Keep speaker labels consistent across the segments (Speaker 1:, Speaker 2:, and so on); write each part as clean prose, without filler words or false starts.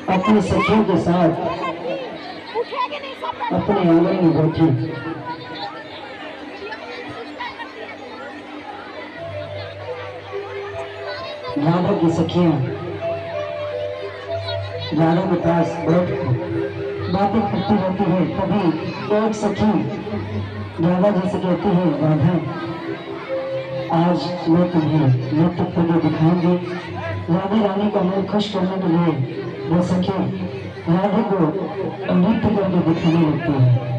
Speaker 1: अपनी सखियों के साथ अपने आंगन में बैठी। राधा की सखियां राधा के पास बैठ बातें करती रहती है। तभी एक सखी राधा जी से कहती है, राधा आज मैं तुम्हें नृत्य करके दिखाऊंगी। राधा रानी का मन खुश करने के लिए वो सखी राधा को नृत्य करके दिखाने लगती है।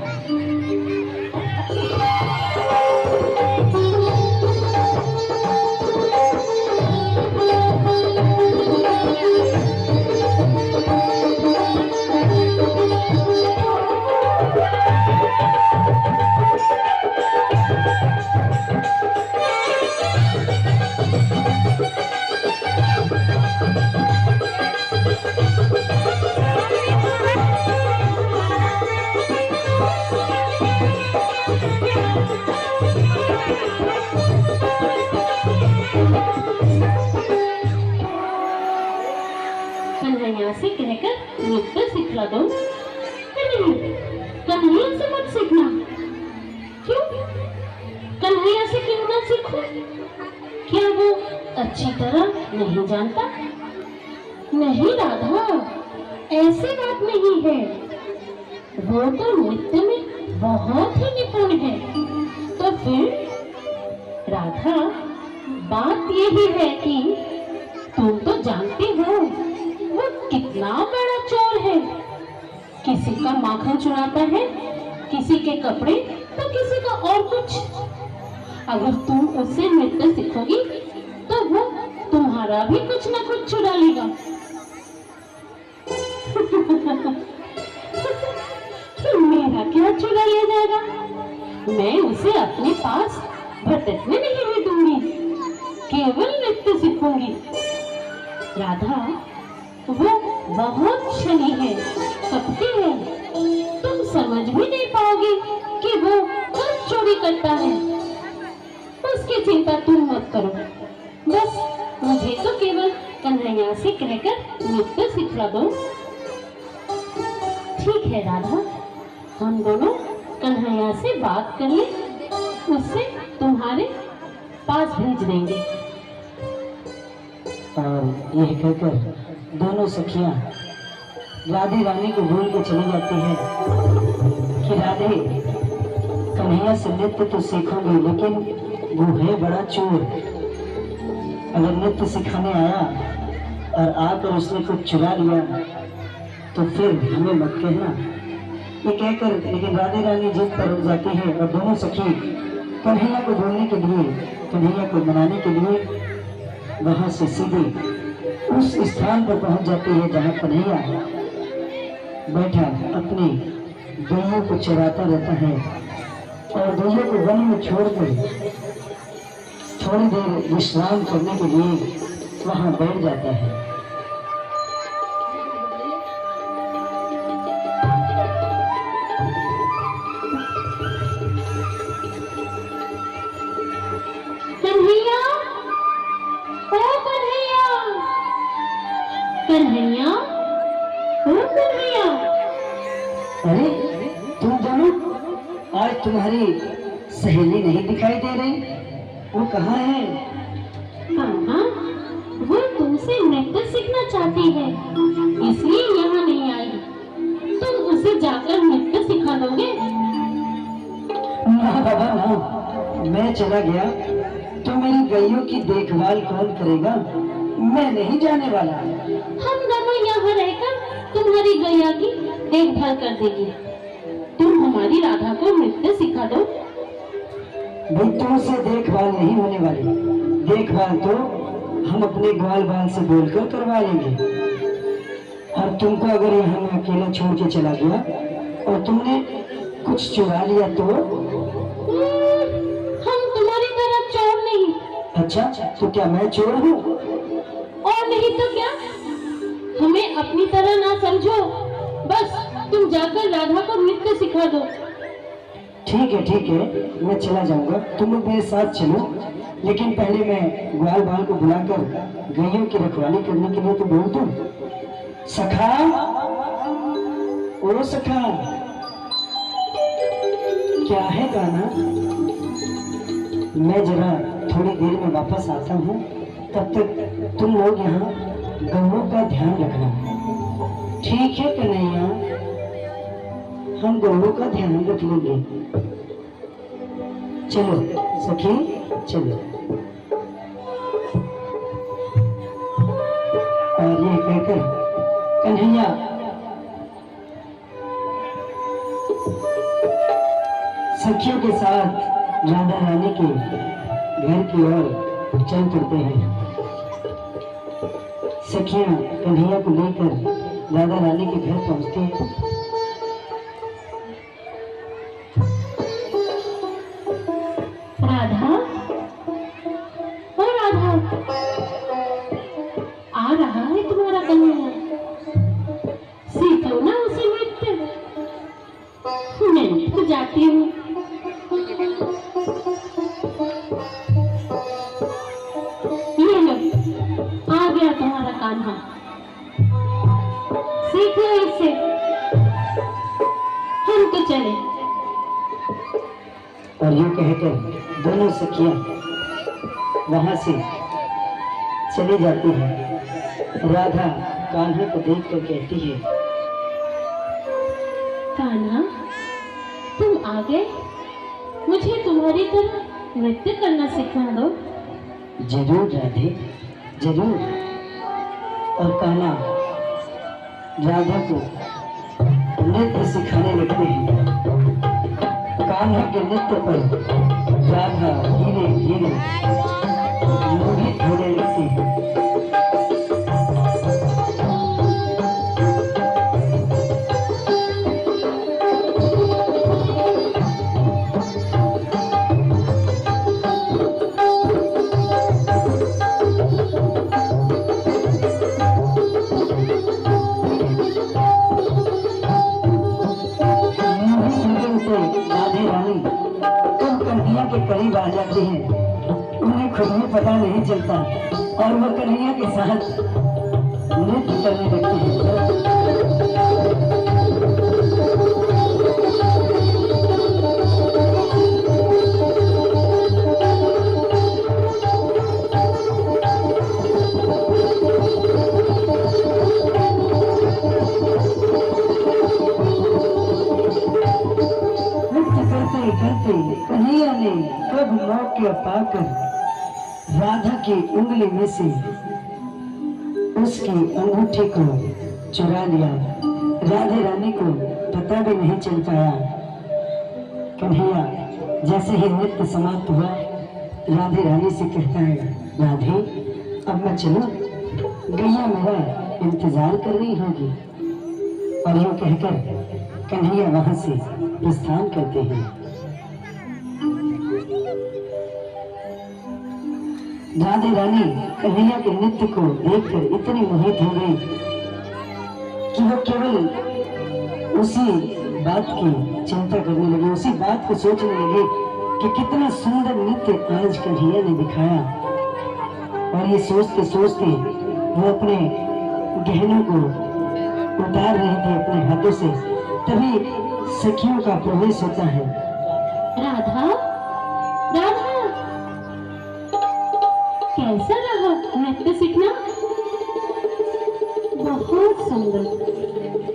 Speaker 2: कन्हैया से कहकर नृत्य सिखला दो। नहीं, कन्हैया से मत सीखना। क्यों? कन्हैया से क्यों ना सीखूं? क्या वो अच्छी तरह नहीं जानता? नहीं राधा, ऐसी बात नहीं है। वो तो नृत्य में बहुत ही निपुण है। तो फिर राधा, बात यही है कि तुम तो जानती हो वो कितना बड़ा चोर है। किसी का माखन चुराता है, किसी के कपड़े, तो किसी का और कुछ। अगर तुम उससे नृत्य सीखोगी तो वो तुम्हारा भी कुछ ना कुछ चुरा लेगा। मेरा क्या चुरा लिया जाएगा? मैं उसे अपने पास भटकने नहीं दूंगी, केवल नृत्य सीखूंगी। राधा, वो बहुत शनि है, कपटी है। तुम समझ भी नहीं पाओगे कि वो कब चोरी करता है। उसकी चिंता तुम मत करो। बस मुझे तो केवल कन्हैया से कहकर नृत्य सिखला दो। ठीक है राधा, हम दोनों कन्हैया से बात कर ले, उससे तुम्हारे पास भेज देंगे।
Speaker 1: और यह कहकर दोनों सखियां राधे रानी को भूल के चली जाती है कि राधे, कन्हैया से नृत्य तो सीखोगे, लेकिन वो है बड़ा चोर। अगर नृत्य सिखाने आया और आकर उसने कुछ चुरा लिया तो फिर हमें मत कहना। ये कहकर लेकिन राधे रानी जिद पर रुक जाती है और दोनों सखी कन्हैया को ढूंढने के लिए, कन्हैया को मनाने के लिए वहां से सीधे उस स्थान पर पहुंच जाती है जहां कन्हैया बैठा अपनी गैयों को चराता रहता है और गैयों को वन में छोड़कर थोड़ी देर विश्राम करने के लिए वहां बैठ जाता है।
Speaker 2: कन्हैया, ओ कन्हैया, कन्हैया, ओ कन्हैया।
Speaker 1: अरे तुम दोनों, आज तुम्हारी सहेली नहीं दिखाई दे रही, वो कहाँ है?
Speaker 2: कहाँ? वो तुमसे नृत्य सीखना चाहती है, इसलिए यहाँ नहीं आई। तुम उसे जाकर नृत्य सिखा दोगे?
Speaker 1: ना बाबा ना, मैं चला गया तो मेरी गैयों की देखभाल कौन करेगा? मैं नहीं जाने वाला।
Speaker 2: हम दोनों यहाँ रहकर तुम्हारी गैया की देखभाल कर देंगे। तुम हमारी राधा को नृत्य सिखा दो।
Speaker 1: बुद्धों से देखभाल नहीं होने वाली। देखभाल तो हम अपने ग्वाल बाल से बोलकर करवा लेंगे। और तुमको अगर यहाँ मैं अकेला छोड़ के चला गया और तुमने कुछ चुरा लिया तो?
Speaker 2: हम तुम्हारी तरह चोर नहीं।
Speaker 1: अच्छा, तो क्या मैं चोर हूँ?
Speaker 2: और नहीं तो क्या? हमें अपनी तरह ना समझो। बस तुम जाकर राधा को नृत्य सिखा दो।
Speaker 1: ठीक है, मैं चला जाऊंगा। तुम लोग मेरे साथ चलो, लेकिन पहले मैं ग्वाल बाल को बुलाकर गैयों की रखवाली करने के लिए तो बोल दूं। सखा, ओ सखा, क्या है गाना? मैं जरा थोड़ी देर में वापस आता हूँ, तब तक तुम लोग यहाँ गौओं का ध्यान रखना। ठीक है कन्हैया, हम गौओं का ध्यान रख लेंगे। चलो सखी, चलो। और ये कहकर कन्हैया सखियों के साथ राधा रानी के घर की ओर चल पड़ते हैं। सखियां कन्हैया को लेकर राधा रानी के घर पहुंचती हैं।
Speaker 2: राधा, ओ राधा, आ रहा है तुम्हारा कन्हैया। सीख लो ना उसे नृत्य। मैं तो जाती हूँ। ये लो, आ गया तुम्हारा कान्हा। सीख लो इससे। हम तो चले।
Speaker 1: और यूं कहकर दोनों सखियां वहां से चली जाती है। राधा कान्हा को देखकर कहती है,
Speaker 2: कान्हा, तुम आ गए। मुझे तुम्हारी तरह नृत्य करना सिखा दो।
Speaker 1: जरूर राधे, जरूर। और कान्हा राधा को नृत्य सिखाने लगते हैं। कान्हा के नृत्य पर राधा धीरे धीरे मोहित होने लगती है। राधे रानी कब कन्हैया के करीब आ जाती हैं, उन्हें खुद में पता नहीं चलता और वह कन्हैया के साथ नृत्य करने लगती है। कन्हैया ने कब मौका पाकर राधा की उंगली में से उसकी अंगूठी को चुरा लिया। राधे रानी को पता भी नहीं चल पाया। कन्हैया जैसे ही नृत्य समाप्त हुआ, राधे रानी से कहता है, राधे अब मैं चलूं? गैया मेरा इंतजार कर रही होगी। और यूं कहकर कन्हैया वहां से प्रस्थान करते हैं। राधे रानी कन्हैया के नृत्य को देखकर इतनी मोहित हो गई कि वो केवल उसी बात की चिंता करने लगी, उसी बात को सोचने लगी कि कितना सुंदर नृत्य आज कन्हैया ने दिखाया। और ये सोचते सोचते वो अपने गहनों को उतार रहे थे अपने हाथों से, तभी सखियों का प्रवेश होता है।
Speaker 2: राधा, राधा, कैसा रहा नृत्य सीखना? बहुत सुंदर।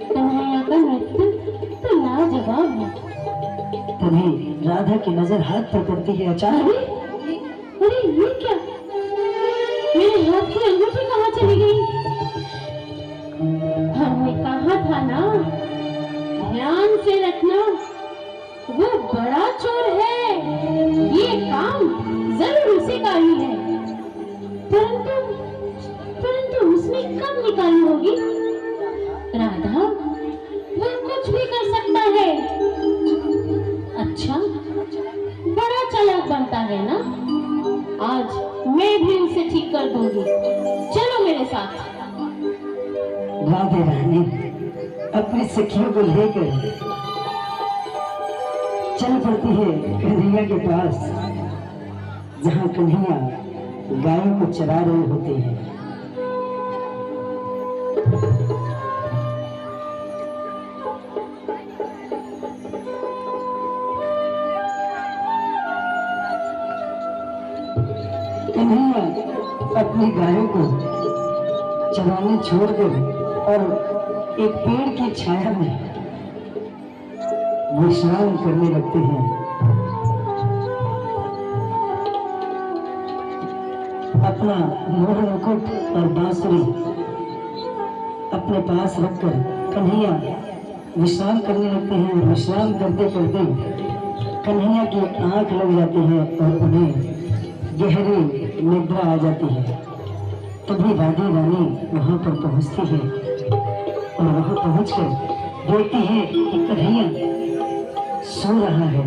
Speaker 2: कन्हैया का नृत्य तो लाजवाब है।
Speaker 1: तभी राधा की नजर हाथ पर पड़ती है। अचानक
Speaker 2: अरे ये क्या? मेरे हाथ की अंगूठी कहाँ चली गई? हमने कहा था ना, ध्यान से रखना, वो बड़ा चोर है। ये काम जरूर उसी का ही है। परंतु उसने कब निकाली होगी? राधा, वो कुछ भी कर सकता है। अच्छा, बड़ा चालाक बनता है ना? आज मैं भी उसे ठीक कर दूंगी। चलो मेरे साथ।
Speaker 1: राधे रानी अपनी सखियों को लेकर चल पड़ती है कन्हैया के पास, जहाँ कन्हैया गायों को चरा रहे होते हैं। कन्हैया अपनी गायों को चराने छोड़कर और एक पेड़ की छाया में विश्राम करने लगते हैं। अपना मोर मुकुट और बांसुरी अपने पास रखकर कन्हैया विश्राम करने लगते हैं और विश्राम करते करते कन्हैया की आंख लग जाती है और उन्हें गहरी निद्रा आ जाती है। तभी राधे रानी वहां पर पहुंचती है और वहां पहुंचकर देखती है कि कन्हैया सो रहा है।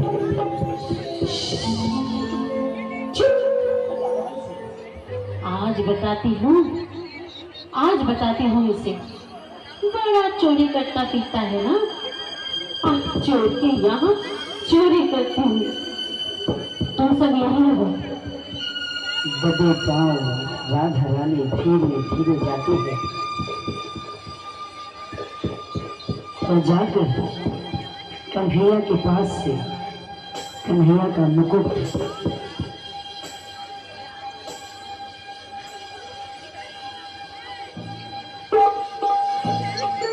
Speaker 2: आज बताती हूँ इसे। बड़ा चोरी करता पीता है ना, आज चोर के यहाँ चोरी करती हूँ। तुम सब यही हो।
Speaker 1: बड़े पांव राधा रानी धीरे धीरे जाती है और जाकर कन्हैया के पास से कन्हैया का मुकुट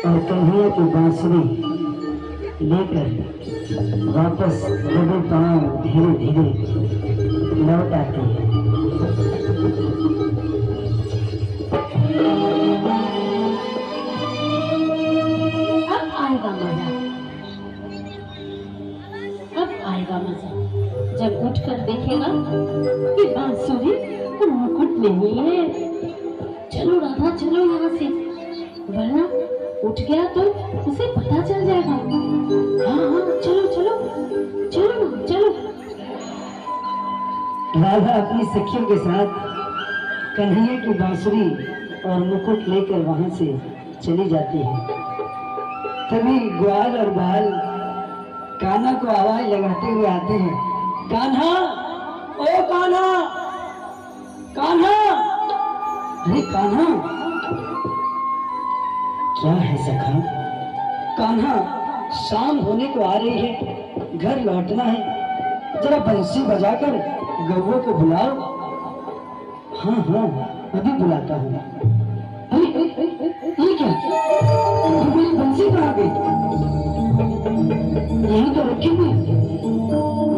Speaker 1: और कन्हैया की बांसुरी लेकर वापस बड़े पांव धीरे धीरे लौट आती है।
Speaker 2: अब आएगा मजा जब उठकर देखेगा कि बांसुरी और मुकुट नहीं है। चलो राधा चलो यहाँ से, वरना उठ गया तो उसे पता चल जाएगा। हाँ चलो चलो चलो ना चलो।
Speaker 1: राधा अपनी सखियों के साथ कन्हैया की बांसुरी और मुकुट लेकर वहां से चली जाती है। तभी ग्वाल और बाल कान्हा को आवाज लगाते हुए आते हैं। कान्हा, ओ कान्हा, कान्हा, अरे कान्हा, क्या है सखा? कान्हा, शाम होने को आ रही है, घर लौटना है, जरा बंसी बजाकर गौओं को बुलाओ। हाँ हाँ, अभी बुलाता हूँ। ये क्या? मेरी बंसी कहाँ गई? यही तो रखी हुई,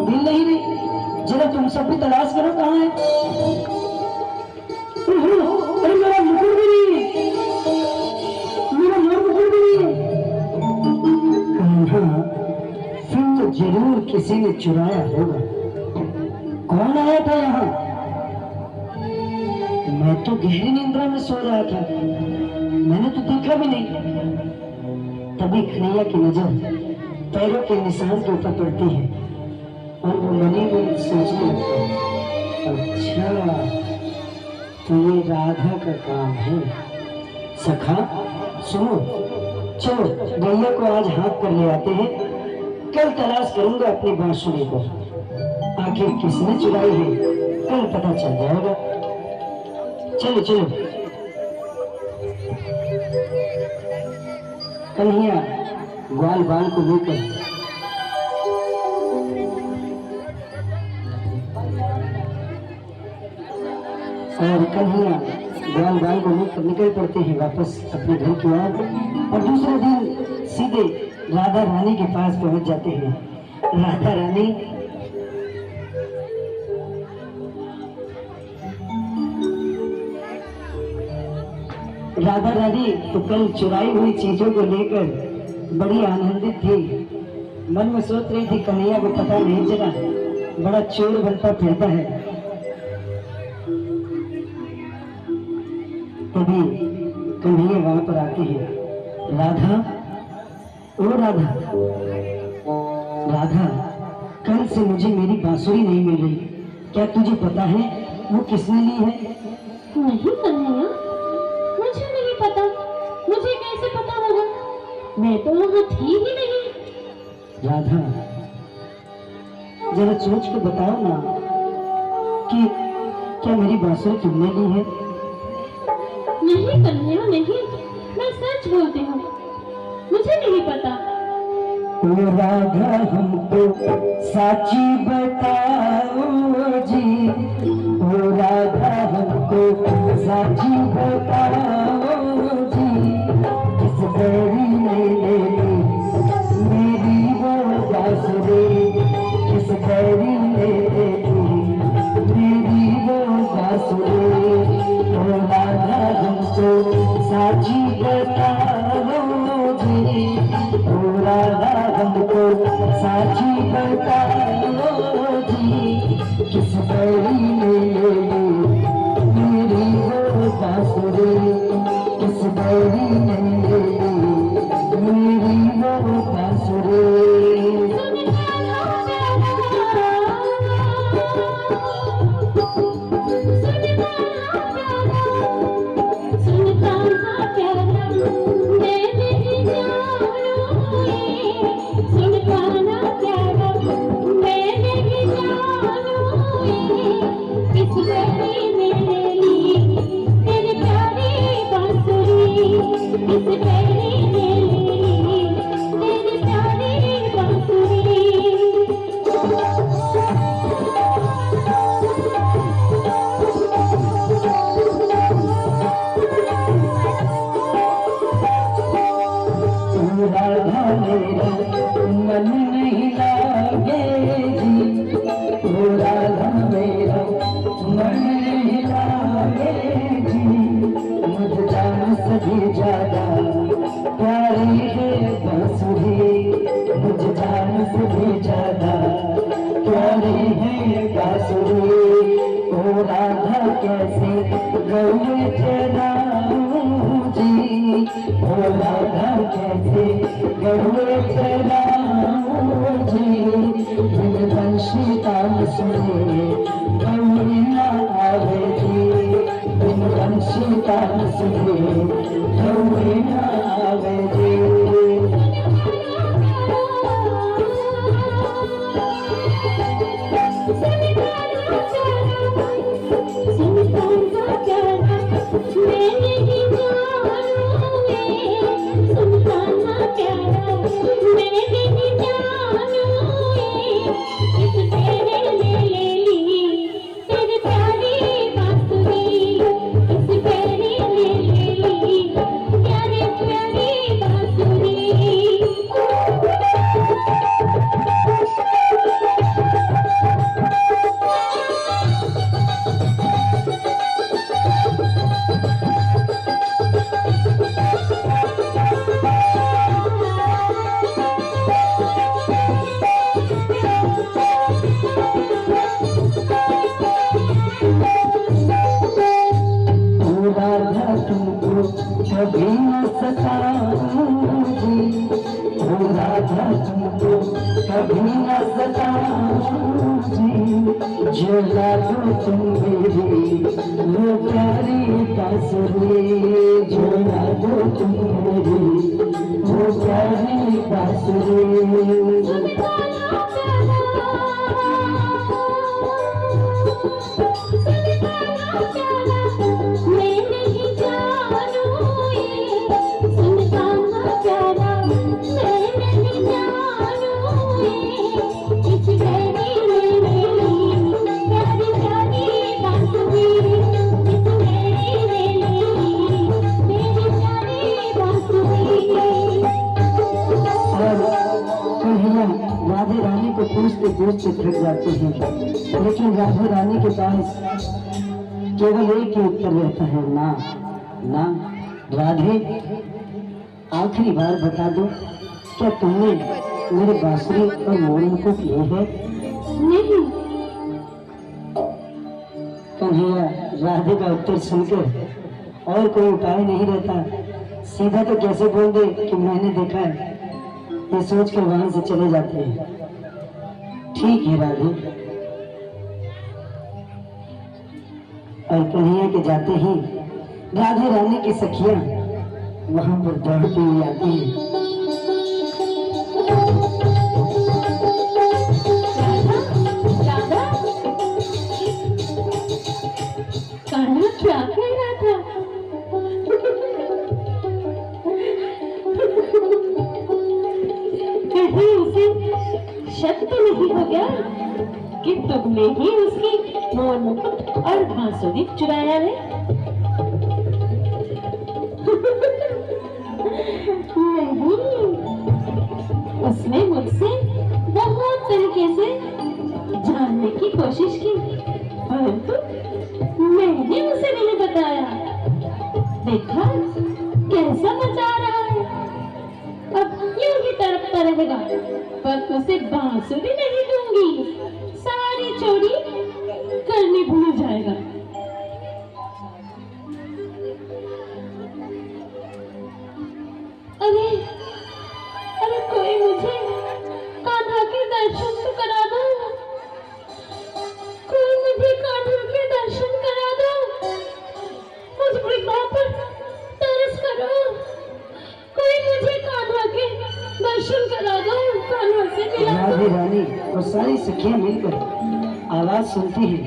Speaker 1: मिल नहीं रही। जरा तुम सब भी तलाश करो, कहाँ है? अरे मेरा मुकुट भी नहीं है, मेरा मुकुट भी नहीं है। कान्हा, फिर तो जरूर किसी ने चुराया होगा। कौन आया था यहाँ? मैं तो गहरी निंद्रा में सो रहा था, मैंने तो देखा भी नहीं। तभी कन्हैया की नजर पैरों के निशान के ऊपर पड़ती है और वो मनी में सोचने लगता है, अच्छा तो ये राधा का काम है। सखा सुनो, चलो गैया को आज हाथ पर ले आते हैं, कल तलाश करूंगा अपनी बांसुरी को। आखिर किसने चुराई है कल पता चल जाएगा। चलो चलो। कन्हैया ग्वाल बाल को लेकर और कन्हैया ग्वाल बाल को लेकर निकल पड़ते हैं वापस अपने घर की ओर। और दूसरे दिन सीधे राधा रानी के पास पहुंच जाते हैं। राधा रानी तो कल चुराई हुई चीजों को लेकर बड़ी आनंदित थी। मन में सोच रही थी कन्हैया को पता नहीं चला, बड़ा चोर बनता फिरता है। तभी कन्हैया वहां पर आते हैं। राधा, ओ राधा, राधा, कल से मुझे मेरी बांसुरी नहीं मिल रही, क्या तुझे पता है वो किसने ली है?
Speaker 2: नहीं कन्हैया, मुझे नहीं पता। मुझे कैसे पता होगा? मैं तो वहाँ थी ही नहीं।
Speaker 1: राधा, जरा सोच के बताओ ना कि क्या मेरी बांसुरी तुमने ली है?
Speaker 2: नहीं कन्हैया नहीं, मैं सच बोलती हूँ, मुझे नहीं पता।
Speaker 1: ओ राधा हमको साची बताओ जी, ओ राधा हमको साची बताओ जी, किस बैरी ने ले ली मेरी वो बांसुरी, किस बैरी ने ले ली मेरी वो बांसुरी। ओ राधा हमको साची बताओ जी, ओ राधा हमको साची बताओ जी, किस बैरी ने ले ली मेरी वो बांसुरी, किस बैरी ने ले ली मेरी वो बांसुरी। राधा मेरा मन नहीं लागे जी, ओ राधा मेरा मन नहीं लागे जी, मुझ जान से भी ज्यादा प्यारी है बांसुरी, मुझ जान से भी ज्यादा प्यारी है बांसुरी। ओ राधा कैसे गौए चराऊं जी, ओ राधा कैसे गौए चराऊं जी, बिन बंशी तान सुने गौए ना आवे जी, बिन बंशी तान सुने गौए ना आवे जी। राधा तुमको कभी न सताऊं जी, ओ राधा तुमको कभी न सताऊं जी, जो लागो तुम मेरी वो प्यारी बांसुरी, जो लागो तुम मेरी वो प्यारी बांसुरी। राधे रानी को पूछते पूछते थक जाते हैं, लेकिन राधे रानी के पास केवल एक ही उत्तर रहता है, ना ना। राधे आखिरी बार बता दो, क्या तुमने मेरे बांसुरी और मोर मुकुट लिए है?
Speaker 2: नहीं।
Speaker 1: कन्हैया राधे का उत्तर सुनकर और कोई उपाय नहीं रहता, सीधा तो कैसे बोल दे कि मैंने देखा है, ये सोचकर वहां से चले जाते हैं। ठीक है राधे। और कन्हैया के जाते ही राधे रानी की सखियां वहां पर दौड़ती हुई आती है।
Speaker 2: कान्हा क्या कह रहा था? कहीं उसे शक तो नहीं हो गया कि तुमने ही उसकी मोर मुकुट और बांसुरी चुराया है। नहीं, उसने मुझसे बहुत तरीके से जानने की कोशिश की, परंतु मैंने उसे नहीं बताया। देखा कैसा मजा आ रहा है। अब यूं ही तड़पता रहेगा, पर उसे बांसुरी नहीं दूंगी। सारी चोरी करनी भूल जाएगा। अरे अरे कोई मुझे कान्हा के दर्शन तो करा दो। कोई मुझे कान्हा के दर्शन करा दो। मुझ वृद्धा पर तरस करो। कोई मुझे कान्हा के दर्शन करा दो। कान्हा से मिला दो।
Speaker 1: राधे रानी और सारी सखियां मिलकर आवाज सुनती है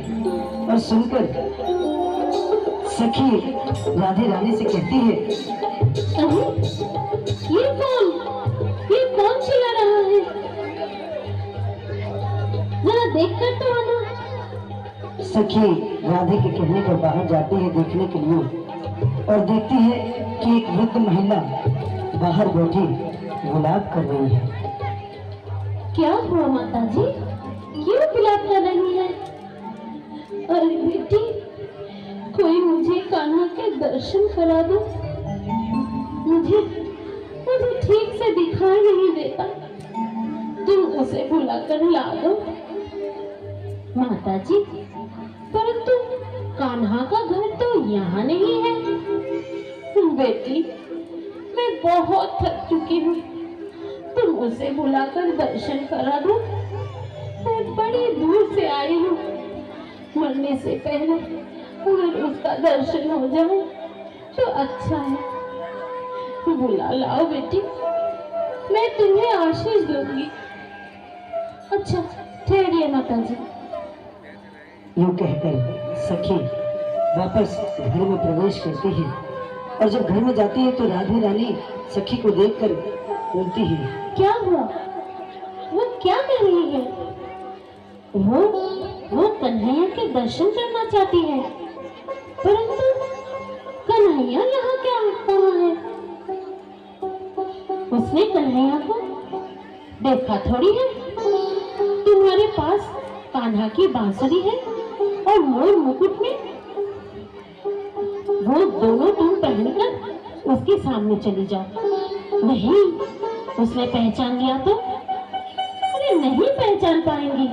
Speaker 1: और सुनकर सखी राधे रानी से कहती है,
Speaker 2: अरे ये कौन चिल्ला रहा है? जरा देख कर तो आना।
Speaker 1: सखी राधे के कहने पर बाहर जाती है देखने के लिए और देखती है कि एक वृद्ध महिला बाहर बैठी गुलाब कर रही है।
Speaker 2: क्या हुआ माता जी, क्यों गुलाब कर रही है? अरे बेटी, कोई मुझे कान्हा के दर्शन करा दो। मुझे ठीक से दिखाई नहीं देता। तुम उसे बुलाकर ला दो। माता जी, परंतु कान्हा का घर तो यहाँ नहीं है। बेटी, मैं बहुत थक चुकी हूँ। तुम उसे बुलाकर दर्शन करा दो। मैं बड़ी दूर से आई हूँ। मरने से पहले अगर उसका दर्शन हो जाए तो अच्छा है। बुला लाओ बेटी, मैं तुम्हें आशीष दूंगी। अच्छा ठहरिए माता जी।
Speaker 1: यूं कहकर सखी वापस घर में प्रवेश करती है और जब घर में जाती है तो राधे रानी सखी को देखकर बोलती है,
Speaker 2: क्या हुआ? वो क्या कह रही है? वो कन्हैया के दर्शन करना चाहती है, परंतु कन्हैया यहाँ क्या कहाँ है? उसने कन्हैया को देखा थोड़ी है। तुम्हारे पास कान्हा की बांसुरी है और मोर मुकुट में वो दोनों तुम पहनकर उसके सामने चली जाओ। नहीं, उसने पहचान लिया तो? अरे नहीं पहचान पाएंगी,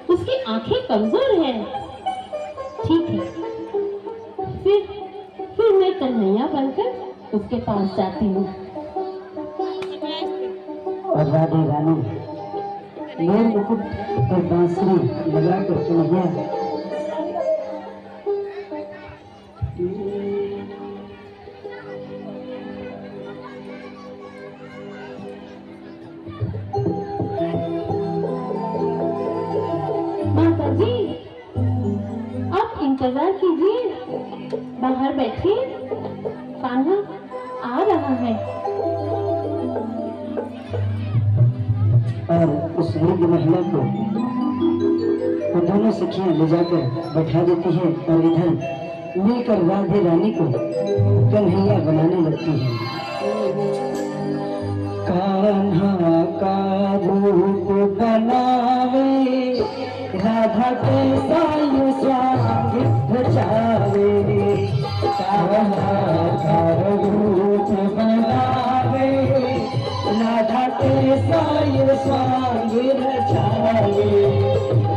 Speaker 2: उसकी आंखें कमजोर हैं। ठीक है, फिर मैं कन्हैया बनकर उसके पास जाती हूँ।
Speaker 1: और राधे रानी मोर मुकुट और बांसुरी लगा कर कन्हैया
Speaker 2: माता जी, आप इंतजार कीजिए, बाहर बैठिए, कान्हा आ रहा है।
Speaker 1: और उस वृद्ध महिला को वो दोनों सखियां ले जाकर बैठा देती है और इधर मिलकर राधे रानी को कन्हैया बनाने लगती है। कान्हा का रूप बनावे, राधा के साये स्वांग रचावे। कान्हा का रूप बनावे, राधा के साये स्वांग रचावे।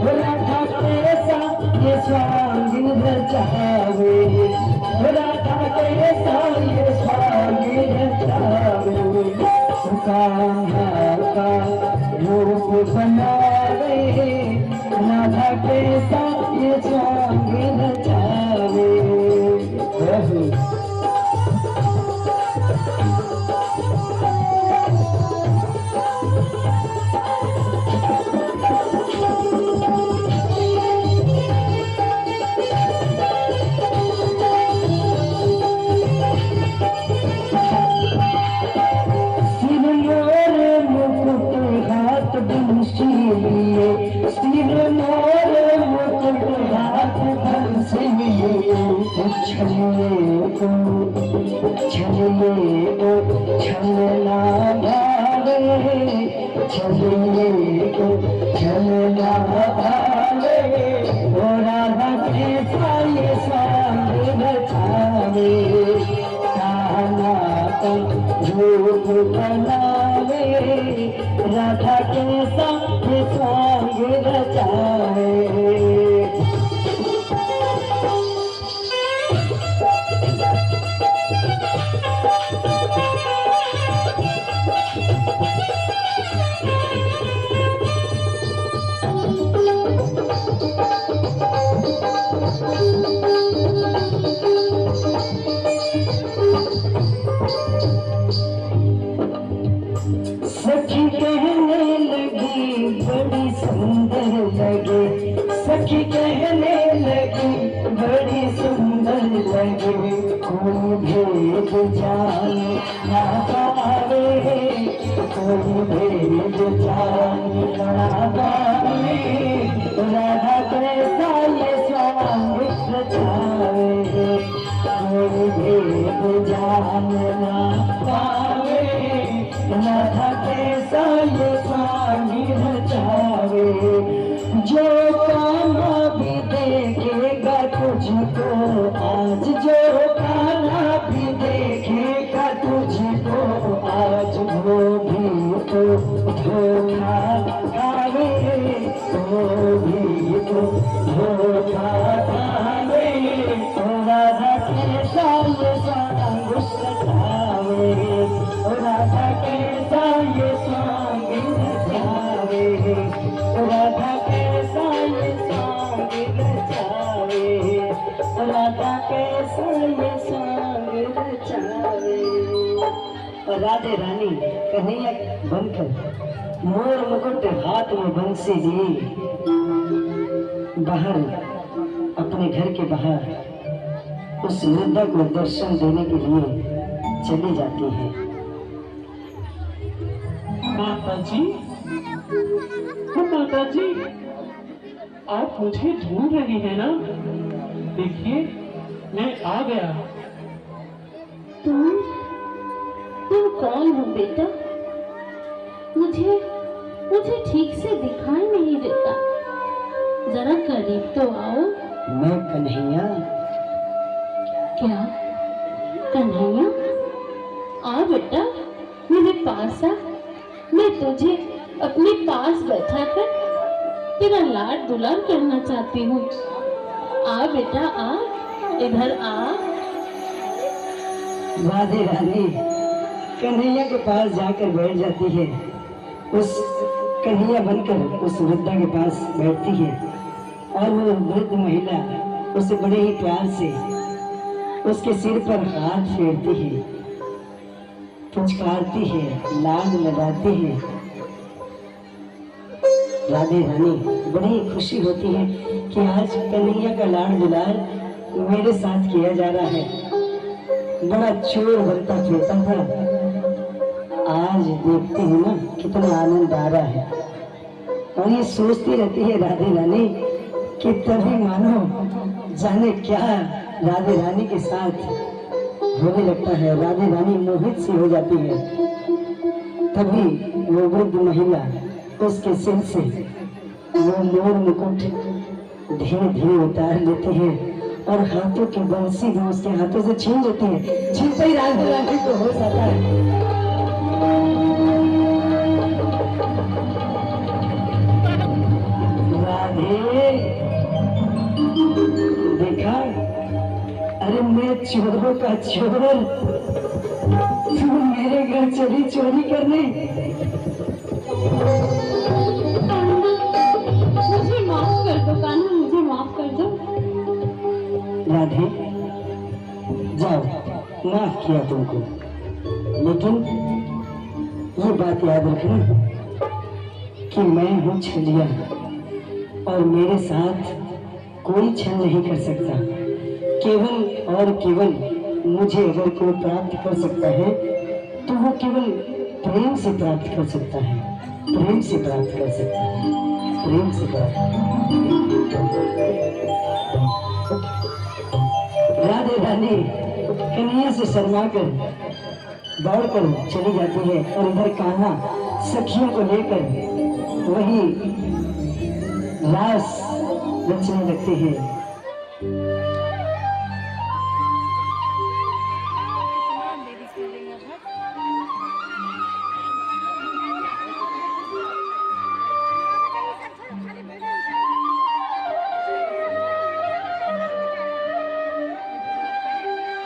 Speaker 1: राधा के साये स्वांग रचावे, राधा के साये स्वांग रचावे। कान्हा का रूप बनावे, राधा के साये स्वांग रचावे। छलिए को छलना भावे, छलिए को छलना भावे, ओ राधा कैसा ये सांग बचावे, कान्हा को रूप बनावे, राधा कैसा ये सांग बचावे। सखी कहने लगी बड़ी सुंदर लगे, सखी कहने लगी बड़ी सुंदर लगे, कोई भेद जान ना पावे, कोई भेद जान ना पावे, राधा कैसा ये स्वांग रचावे, कोई भेद जान ना पावे, राधा कैसा ये स्वामी रचावे, जो कान्हा भी देखेगा तुझको आज, जो कान्हा भी देखेगा तुझको आज, वो भी तो धोखा खावे, वो भी तो धोखा खावे, राधा कैसा ये सांग रचावे, राधा कैसा ये सांग रचावे, राधा कैसा ये सांग रचावे, राधा कैसा ये सांग रचावे। और राधे रानी कन्हैया बनकर मोर मुकुट हाथ में बंसी लिए बाहर अपने घर के बाहर उस वृद्धा को दर्शन देने के लिए चली जाती है।
Speaker 3: माता जी, माता जी, आप मुझे ढूंढ रही हैं ना? देखिए, मैं आ गया।
Speaker 2: तुम कौन हो बेटा? मुझे ठीक से दिखाई नहीं देता, जरा करीब तो आओ।
Speaker 1: मैं कन्हैया।
Speaker 2: क्या कन्हैया? आ बेटा, मेरे पास आ। मैं तुझे अपने पास बैठा कर तेरा लाड दुलार करना चाहती हूँ। आ बेटा आ, इधर आ।
Speaker 1: राधे रानी कन्हैया के पास जाकर बैठ जाती है। उस कन्हैया बनकर उस वृद्धा के पास बैठती है और वो वृद्ध महिला उसे बड़े ही प्यार से उसके सिर पर हाथ फेरती है, पुचकारती है, लाड लगाती है। राधे रानी बड़ी ही खुशी होती है कि आज कन्हैया का लाड दुलार मेरे साथ किया जा रहा है। बड़ा चोर बनता फिरता था, आज देखती हूँ ना कितना आनंद आ रहा है। और ये सोचती रहती है राधे रानी कि तभी मानो जाने क्या राधे रानी के साथ होने लगता है। राधे रानी मोहित सी हो जाती है। तभी वो वृद्ध महिला उसके सिर से वो मोर मुकुट धीरे धीरे उतार लेती है और हाथों की बंसी भी उसके हाथों से छीन लेती है। छीनते ही राधे रानी को हो जाता है। राधे देखा, अरे मैं चोरों का चोर, तू मेरे घर चली चोरी करने।
Speaker 2: मुझे माफ कर दो कान्हा, मुझे माफ कर दो।
Speaker 1: राधे जाओ, माफ किया तुमको, लेकिन ये बात याद रखना कि मैं हूँ छलिया और मेरे साथ कोई छल नहीं कर सकता। केवल और केवल मुझे अगर कोई प्राप्त कर सकता है तो वो केवल प्रेम से प्राप्त कर सकता है, प्रेम से प्राप्त कर सकता है, प्रेम से प्राप्त। राधे रानी कन्हैया से शर्मा कर दौड़ कर चली जाती है और इधर कान्हा सखियों को लेकर वही रास रचने लगते हैं।